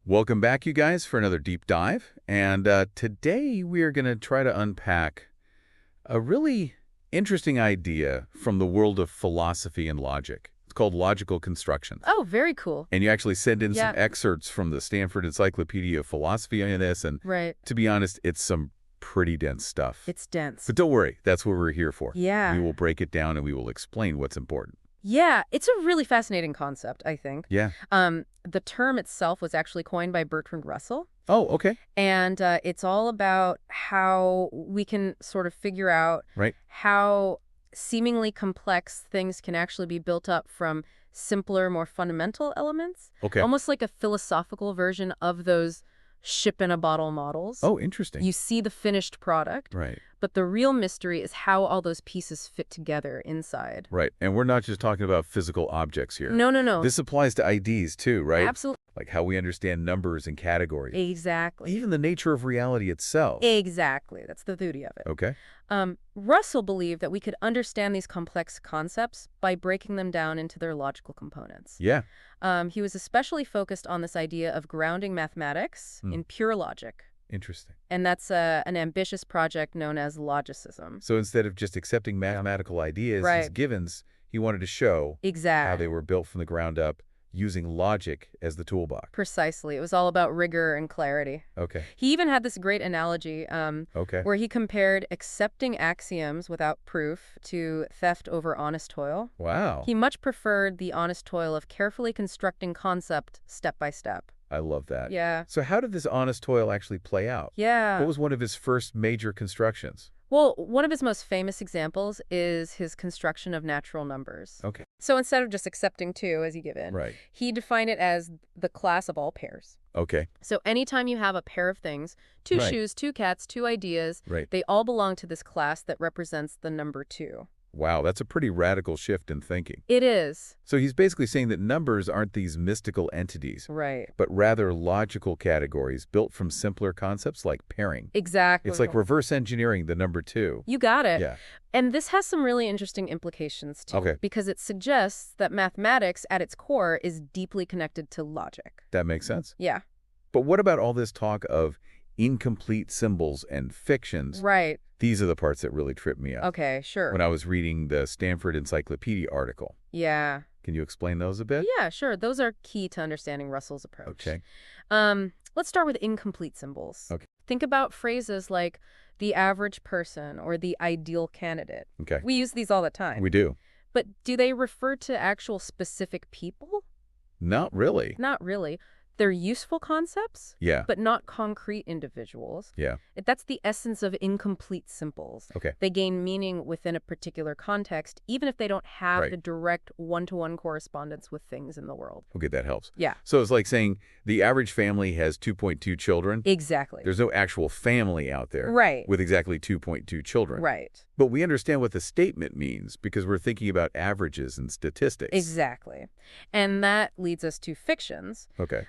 Welcome back, you guys, for another deep dive. And today we are going to try to unpack a really interesting idea from the world of philosophy and logic. It's called logical constructions. Oh, very cool. And you actually send in some Yeah. excerpts from the Stanford Encyclopedia of Philosophy on this. And Right. to be honest, it's some pretty dense stuff. It's dense. But don't worry, that's what we're here for. Yeah. We will break it down and we will explain what's important. Yeah, it's a really fascinating concept, I think. Yeah. The term itself was actually coined by Bertrand Russell, Oh, okay. and it's all about how we can sort of figure out Right. how seemingly complex things can actually be built up from simpler, more fundamental elements. Okay. Almost like a philosophical version of those ship-in-a-bottle models. Oh, interesting. You see the finished product, Right. but the real mystery is how all those pieces fit together inside. Right. And we're not just talking about physical objects here. No, no, no. This applies to IDs too, right? Absolutely. Like how we understand numbers and categories. Exactly. Even the nature of reality itself. Exactly. That's the beauty of it. Okay. Russell believed that we could understand these complex concepts by breaking them down into their logical components. Yeah. He was especially focused on this idea of grounding mathematics in pure logic. Interesting. And that's an ambitious project known as logicism. So instead of just accepting mathematical ideas as Right. givens, he wanted to show how Exactly. they were built from the ground up using logic as the toolbox. Precisely. It was all about rigor and clarity. Okay. He even had this great analogy Okay. where he compared accepting axioms without proof to theft over honest toil. Wow. He much preferred the honest toil of carefully constructing concept step by step. I love that. Yeah. So how did this honest toil actually play out? Yeah. What was one of his first major constructions? Well, one of his most famous examples is his construction of natural numbers. Okay. So instead of just accepting 2 as you give in, Right. he defined it as the class of all pairs. Okay. So anytime you have a pair of things, 2 Right. shoes, 2 cats, 2 ideas, Right. they all belong to this class that represents the number 2. Wow, that's a pretty radical shift in thinking. It is. So he's basically saying that numbers aren't these mystical entities, Right. but rather logical categories built from simpler concepts like pairing. Exactly. It's like reverse engineering the number 2. You got it. Yeah. And this has some really interesting implications, too. Okay. Because it suggests that mathematics, at its core, is deeply connected to logic. That makes sense. Yeah. But what about all this talk of incomplete symbols and fictions? Right. These are the parts that really trip me up. Okay, sure. When I was reading the Stanford Encyclopedia article. Yeah. Can you explain those a bit? Yeah, sure. Those are key to understanding Russell's approach. Okay. Let's start with incomplete symbols. Okay. Think about phrases like the average person or the ideal candidate. Okay. We use these all the time. We do. But do they refer to actual specific people? Not really. Not really. They're useful concepts, Yeah. but not concrete individuals. Yeah. That's the essence of incomplete symbols. Okay. They gain meaning within a particular context, even if they don't have Right. the direct one-to-one correspondence with things in the world. Okay, that helps. Yeah, So it's like saying the average family has 2.2 children. exactly. There's no actual family out there Right. with exactly 2.2 children. Right. But we understand what the statement means because we're thinking about averages and statistics. Exactly. And that leads us to fictions. Okay.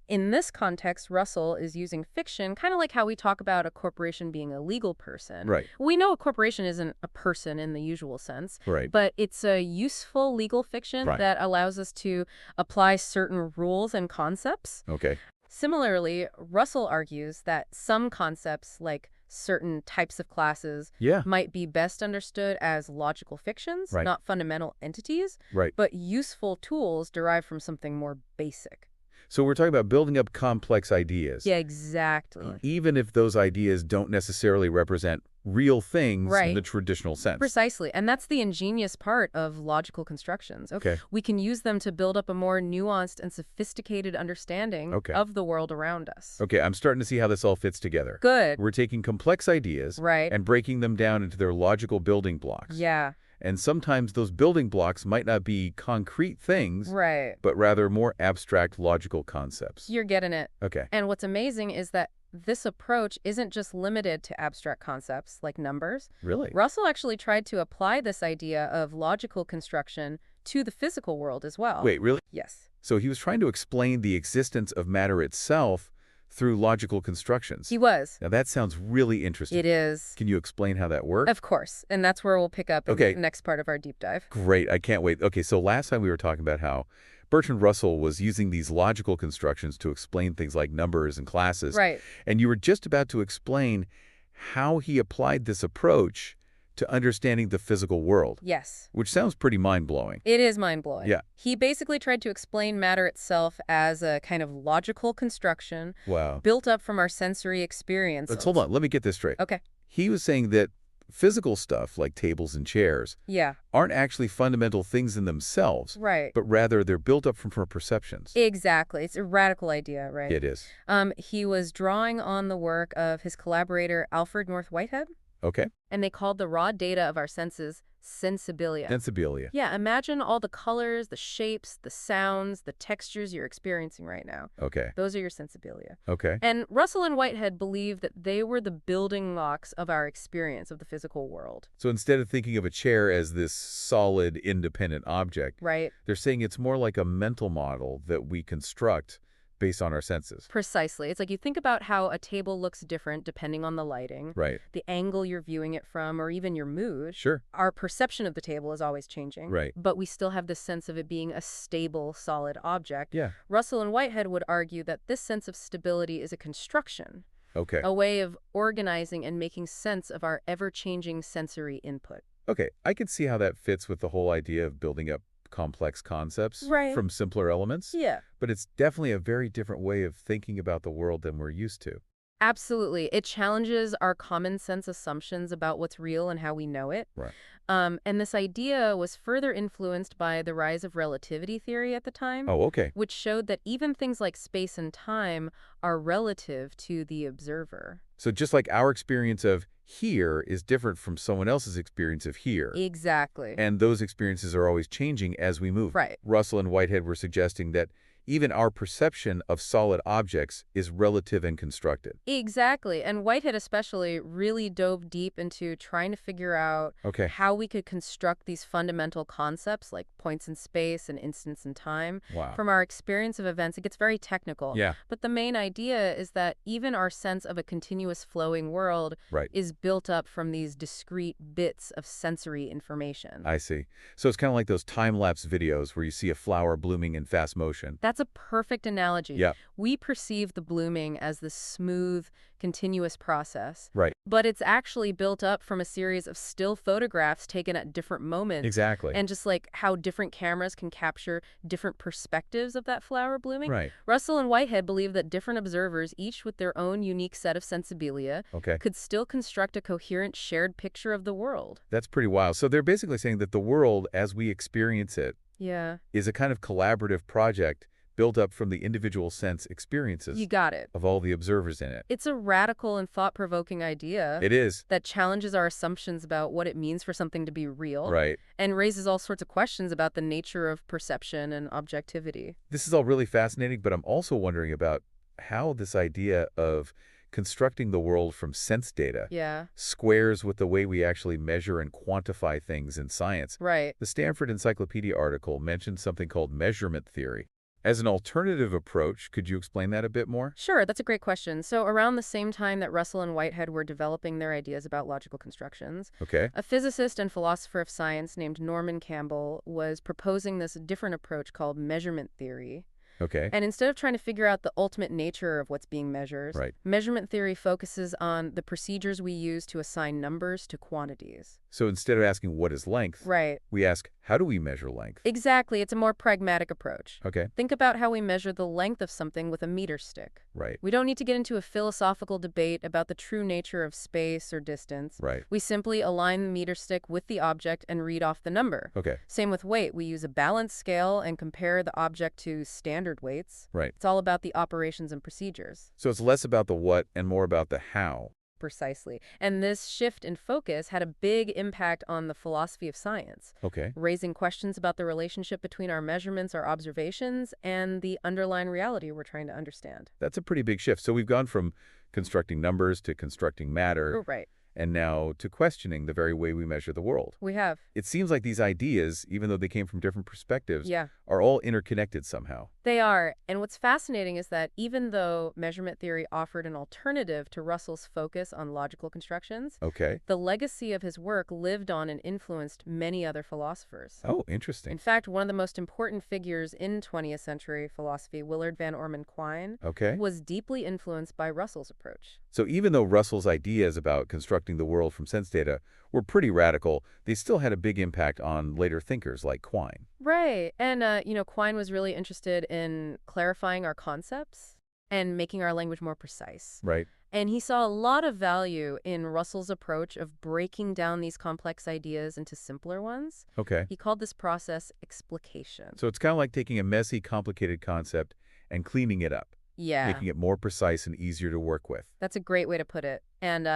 In this context, Russell is using fiction, kind of like how we talk about a corporation being a legal person. Right. We know a corporation isn't a person in the usual sense, Right. but it's a useful legal fiction Right. that allows us to apply certain rules and concepts. Okay. Similarly, Russell argues that some concepts, like certain types of classes, Yeah. might be best understood as logical fictions, Right. not fundamental entities, Right. but useful tools derived from something more basic. So we're talking about building up complex ideas. Yeah, exactly. Even if those ideas don't necessarily represent real things in Right. the traditional sense. Precisely. And that's the ingenious part of logical constructions. Okay. We can use them to build up a more nuanced and sophisticated understanding Okay. of the world around us. Okay, I'm starting to see how this all fits together. Good. We're taking complex ideas Right. and breaking them down into their logical building blocks. Yeah. And sometimes those building blocks might not be concrete things, Right. but rather more abstract logical concepts. You're getting it. Okay. And what's amazing is that this approach isn't just limited to abstract concepts like numbers. Really? Russell actually tried to apply this idea of logical construction to the physical world as well. Wait, really? Yes. So he was trying to explain the existence of matter itself through logical constructions. He was. Now that sounds really interesting. It is. Can you explain how that works? Of course. And that's where we'll pick up in Okay. the next part of our deep dive. Great. I can't wait. Okay, so last time we were talking about how Bertrand Russell was using these logical constructions to explain things like numbers and classes, Right. and you were just about to explain how he applied this approach to understanding the physical world, Yes. which sounds pretty mind-blowing. It is mind-blowing. Yeah. He basically tried to explain matter itself as a kind of logical construction Wow. built up from our sensory experiences. Let's hold on. Let me get this straight. Okay. He was saying that physical stuff, like tables and chairs, Yeah. aren't actually fundamental things in themselves, Right. but rather they're built up from our perceptions. Exactly. It's a radical idea, right? It is. He was drawing on the work of his collaborator Alfred North Whitehead, Okay. and they called the raw data of our senses sensibilia. Sensibilia. Yeah, imagine all the colors, the shapes, the sounds, the textures you're experiencing right now. Okay. Those are your sensibilia. Okay. And Russell and Whitehead believed that they were the building blocks of our experience of the physical world. So instead of thinking of a chair as this solid, independent object, Right? they're saying it's more like a mental model that we construct based on our senses. Precisely. It's like you think about how a table looks different depending on the lighting, Right. the angle you're viewing it from, or even your mood. Sure. Our perception of the table is always changing. Right. But we still have this sense of it being a stable, solid object. Yeah. Russell and Whitehead would argue that this sense of stability is a construction, Okay. a way of organizing and making sense of our ever-changing sensory input. Okay. I can see how that fits with the whole idea of building up complex concepts Right. from simpler elements. Yeah. But it's definitely a very different way of thinking about the world than we're used to. Absolutely. It challenges our common sense assumptions about what's real and how we know it. Right. And this idea was further influenced by the rise of relativity theory at the time, Oh, okay. which showed that even things like space and time are relative to the observer. So just like our experience of here is different from someone else's experience of here. Exactly. And those experiences are always changing as we move. Right. Russell and Whitehead were suggesting that even our perception of solid objects is relative and constructed. Exactly. And Whitehead especially really dove deep into trying to figure out Okay. how we could construct these fundamental concepts like points in space and instants in time Wow. from our experience of events. It gets very technical. Yeah. But the main idea is that even our sense of a continuous flowing world Right. is built up from these discrete bits of sensory information. I see. So it's kind of like those time-lapse videos where you see a flower blooming in fast motion. That's a perfect analogy. Yeah. We perceive the blooming as this smooth, continuous process. Right. But it's actually built up from a series of still photographs taken at different moments. Exactly. And just like how different cameras can capture different perspectives of that flower blooming. Right. Russell and Whitehead believe that different observers, each with their own unique set of sensibilia, Okay. could still construct a coherent shared picture of the world. That's pretty wild. So they're basically saying that the world, as we experience it, Yeah. is a kind of collaborative project built up from the individual sense experiences You got it. of all the observers in it. It's a radical and thought-provoking idea It is. that challenges our assumptions about what it means for something to be real. Right. And raises all sorts of questions about the nature of perception and objectivity. This is all really fascinating, but I'm also wondering about how this idea of constructing the world from sense data Yeah, squares with the way we actually measure and quantify things in science. right. The Stanford Encyclopedia article mentioned something called measurement theory. As an alternative approach, could you explain that a bit more? Sure, that's a great question. So around the same time that Russell and Whitehead were developing their ideas about logical constructions, Okay. a physicist and philosopher of science named Norman Campbell was proposing this different approach called measurement theory. Okay. And instead of trying to figure out the ultimate nature of what's being measured, Right. measurement theory focuses on the procedures we use to assign numbers to quantities. So instead of asking what is length, Right. we ask how do we measure length? Exactly. It's a more pragmatic approach. Okay. Think about how we measure the length of something with a meter stick. Right. We don't need to get into a philosophical debate about the true nature of space or distance. Right. We simply align the meter stick with the object and read off the number. Okay. Same with weight. We use a balance scale and compare the object to standard weights. Right. It's all about the operations and procedures. So it's less about the what and more about the how. Precisely. And this shift in focus had a big impact on the philosophy of science, Okay. raising questions about the relationship between our measurements, our observations, and the underlying reality we're trying to understand. That's a pretty big shift. So we've gone from constructing numbers to constructing matter. Oh, right. and now to questioning the very way we measure the world. We have. It seems like these ideas, even though they came from different perspectives, Yeah. are all interconnected somehow. They are. And what's fascinating is that even though measurement theory offered an alternative to Russell's focus on logical constructions, Okay. the legacy of his work lived on and influenced many other philosophers. Oh, In interesting. fact, one of the most important figures in 20th century philosophy, Willard Van Orman Quine, Okay. was deeply influenced by Russell's approach. So even though Russell's ideas about constructing the world from sense data were pretty radical, they still had a big impact on later thinkers like Quine. Right. And, Quine was really interested in clarifying our concepts and making our language more precise. Right. And he saw a lot of value in Russell's approach of breaking down these complex ideas into simpler ones. Okay. He called this process explication. So it's kind of like taking a messy, complicated concept and cleaning it up, Yeah, making it more precise and easier to work with. that's a great way to put it. And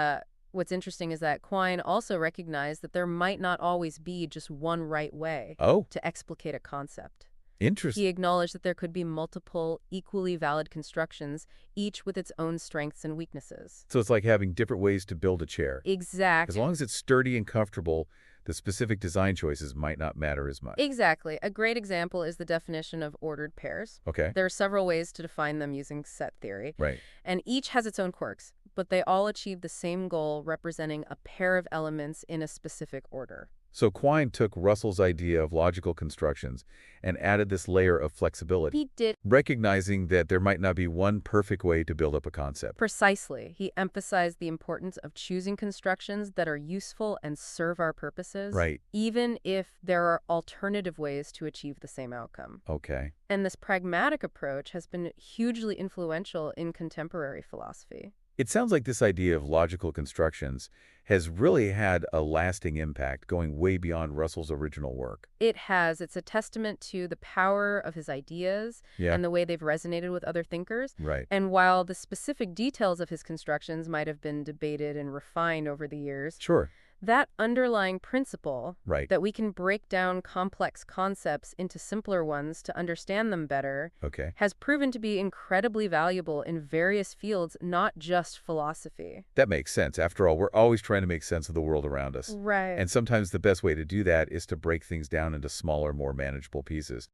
what's interesting is that Quine also recognized that there might not always be just one right way Oh, to explicate a concept. interesting. He acknowledged that there could be multiple, equally valid constructions, each with its own strengths and weaknesses. So it's like having different ways to build a chair. As Exactly. long as it's sturdy and comfortable, the specific design choices might not matter as much. Exactly. A great example is the definition of ordered pairs. Okay. There are several ways to define them using set theory, Right. and each has its own quirks, but they all achieve the same goal, representing a pair of elements in a specific order. So Quine took Russell's idea of logical constructions and added this layer of flexibility, He did recognizing that there might not be one perfect way to build up a concept. precisely. He emphasized the importance of choosing constructions that are useful and serve our purposes, Right. even if there are alternative ways to achieve the same outcome. Okay. And this pragmatic approach has been hugely influential in contemporary philosophy. It sounds like this idea of logical constructions has really had a lasting impact going way beyond Russell's original work. It has. It's a testament to the power of his ideas Yeah. and the way they've resonated with other thinkers. Right. And while the specific details of his constructions might have been debated and refined over the years, Sure. that underlying principle Right. that we can break down complex concepts into simpler ones to understand them better Okay. has proven to be incredibly valuable in various fields, not just philosophy. That makes sense. After all, we're always trying to make sense of the world around us. Right. And sometimes the best way to do that is to break things down into smaller, more manageable pieces.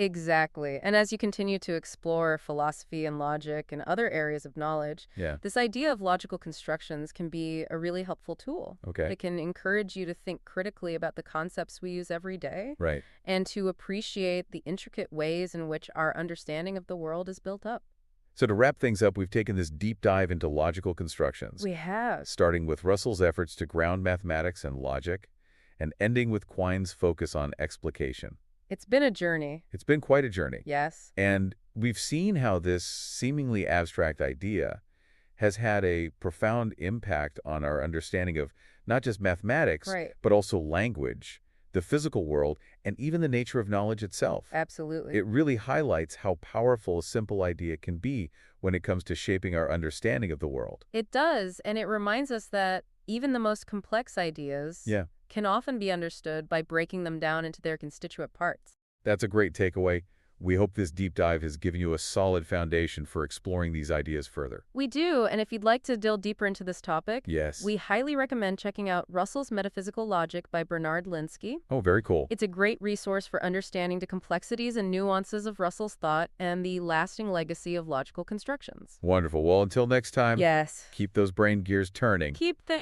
Exactly. And as you continue to explore philosophy and logic and other areas of knowledge, Yeah. this idea of logical constructions can be a really helpful tool. Okay. It can encourage you to think critically about the concepts we use every day Right. and to appreciate the intricate ways in which our understanding of the world is built up. So to wrap things up, we've taken this deep dive into logical constructions, We have. starting with Russell's efforts to ground mathematics and logic, and ending with Quine's focus on explication. It's been a journey. It's been quite a journey. Yes. And we've seen how this seemingly abstract idea has had a profound impact on our understanding of not just mathematics, Right. but also language, the physical world, and even the nature of knowledge itself. Absolutely. It really highlights how powerful a simple idea can be when it comes to shaping our understanding of the world. It does, and it reminds us that even the most complex ideas Yeah, can often be understood by breaking them down into their constituent parts. that's a great takeaway. We hope this deep dive has given you a solid foundation for exploring these ideas further. We do, and if you'd like to delve deeper into this topic, Yes. we highly recommend checking out Russell's Metaphysical Logic by Bernard Linsky. Oh, very cool. It's a great resource for understanding the complexities and nuances of Russell's thought and the lasting legacy of logical constructions. Wonderful. Well, until next time, Yes. keep those brain gears turning. Keep the